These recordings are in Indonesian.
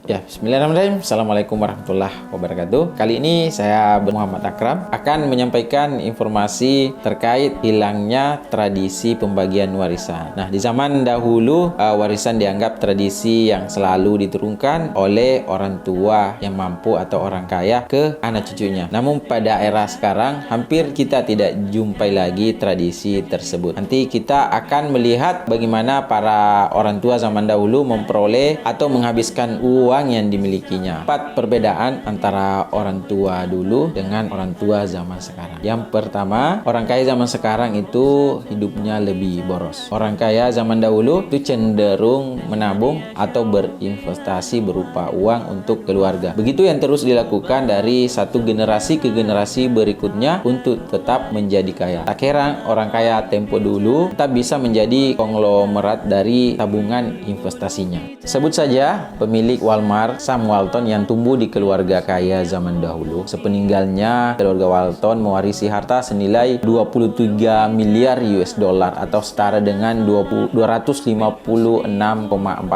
Ya, bismillahirrahmanirrahim. Assalamualaikum warahmatullahi wabarakatuh. Kali ini saya Muhammad Akram akan menyampaikan informasi terkait hilangnya tradisi pembagian warisan. Nah, di zaman dahulu warisan dianggap tradisi yang selalu diturunkan oleh orang tua yang mampu atau orang kaya ke anak cucunya. Namun pada era sekarang hampir kita tidak jumpai lagi tradisi tersebut. Nanti kita akan melihat bagaimana para orang tua zaman dahulu memperoleh atau menghabiskan uang yang dimilikinya. 4 perbedaan antara orang tua dulu dengan orang tua zaman sekarang. Yang pertama, orang kaya zaman sekarang itu hidupnya lebih boros. Orang kaya zaman dahulu itu cenderung menabung atau berinvestasi berupa uang untuk keluarga. Begitu yang terus dilakukan dari satu generasi ke generasi berikutnya untuk tetap menjadi kaya. Tak heran orang kaya tempo dulu tetap bisa menjadi konglomerat dari tabungan investasinya. Sebut saja pemilik Walmart, Sam Walton, yang tumbuh di keluarga kaya zaman dahulu. Sepeninggalnya, keluarga Walton mewarisi harta senilai 23 miliar US dollar atau setara dengan 256,4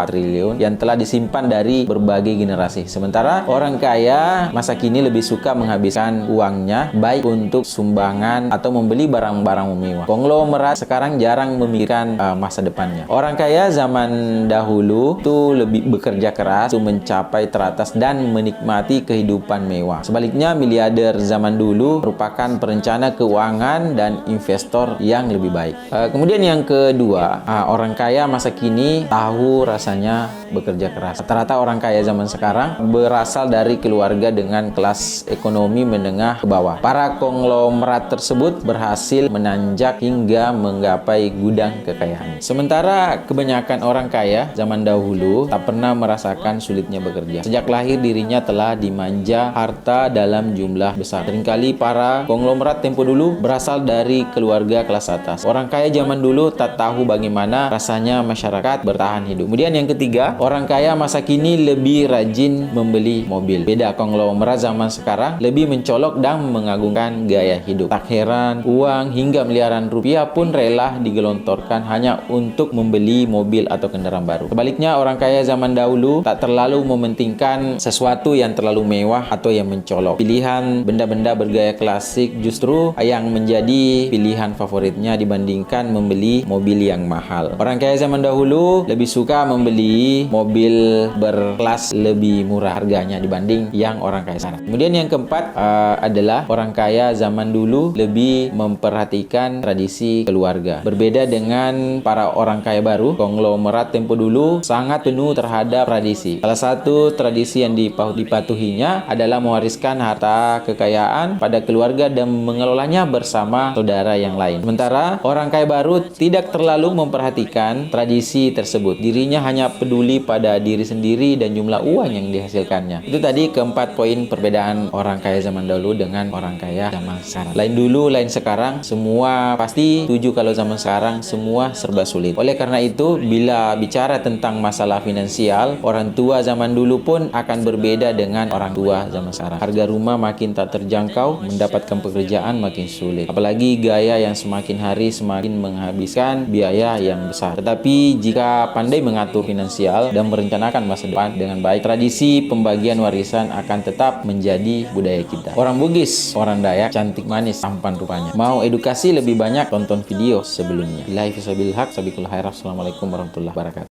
triliun yang telah disimpan dari berbagai generasi. Sementara orang kaya masa kini lebih suka menghabiskan uangnya baik untuk sumbangan atau membeli barang-barang mewah. Konglomerat sekarang jarang memikirkan masa depannya. Orang kaya zaman dahulu itu lebih bekerja keras untuk mencapai teratas dan menikmati kehidupan mewah. Sebaliknya, miliarder zaman dulu merupakan perencana keuangan dan investor yang lebih baik. Kemudian yang kedua, orang kaya masa kini tahu rasanya bekerja keras. Rata-rata orang kaya zaman sekarang berasal dari keluarga dengan kelas ekonomi menengah ke bawah. Para konglomerat tersebut berhasil menanjak hingga menggapai gudang kekayaan. Sementara kebanyakan orang kaya zaman dahulu tak pernah merasakan sulitnya bekerja. Sejak lahir dirinya telah dimanja harta dalam jumlah besar. Seringkali para konglomerat tempo dulu berasal dari keluarga kelas atas. Orang kaya zaman dulu tak tahu bagaimana rasanya masyarakat bertahan hidup. Kemudian yang ketiga, orang kaya masa kini lebih rajin membeli mobil. Beda konglomerat zaman sekarang lebih mencolok dan mengagungkan gaya hidup. Tak heran uang hingga miliaran rupiah pun rela digelontorkan hanya untuk membeli mobil atau kendaraan baru. Sebaliknya, orang kaya zaman dahulu tak terlalu mementingkan sesuatu yang terlalu mewah atau yang mencolok. Pilihan benda-benda bergaya klasik justru yang menjadi pilihan favoritnya dibandingkan membeli mobil yang mahal. Orang kaya zaman dahulu lebih suka membeli mobil berkelas lebih murah harganya dibanding yang orang kaya sekarang. Kemudian yang keempat adalah orang kaya zaman dulu lebih memperhatikan tradisi keluarga. Berbeda dengan para orang kaya baru, konglomerat tempo dulu sangat penuh terhadap tradisi. Salah satu tradisi yang dipatuhinya adalah mewariskan harta kekayaan pada keluarga dan mengelolanya bersama saudara yang lain. Sementara orang kaya baru tidak terlalu memperhatikan tradisi tersebut. Dirinya hanya peduli pada diri sendiri dan jumlah uang yang dihasilkannya. Itu tadi keempat poin perbedaan orang kaya zaman dahulu dengan orang kaya zaman sekarang. Lain dulu, lain sekarang. Semua pasti setuju kalau zaman sekarang semua serba sulit. Oleh karena itu, bila bicara tentang masalah finansial, orang tua zaman dulu pun akan berbeda dengan orang tua zaman sekarang. Harga rumah makin tak terjangkau, mendapatkan pekerjaan makin sulit. Apalagi gaya yang semakin hari semakin menghabiskan biaya yang besar. Tetapi jika pandai mengatur finansial dan merencanakan masa depan dengan baik, tradisi pembagian warisan akan tetap menjadi budaya kita. Orang Bugis, orang Dayak, cantik manis, tampan rupanya. Mau edukasi lebih banyak, tonton video sebelumnya. Billahi fisabilil haq, sabiqul khairah. Assalamualaikum warahmatullahi wabarakatuh.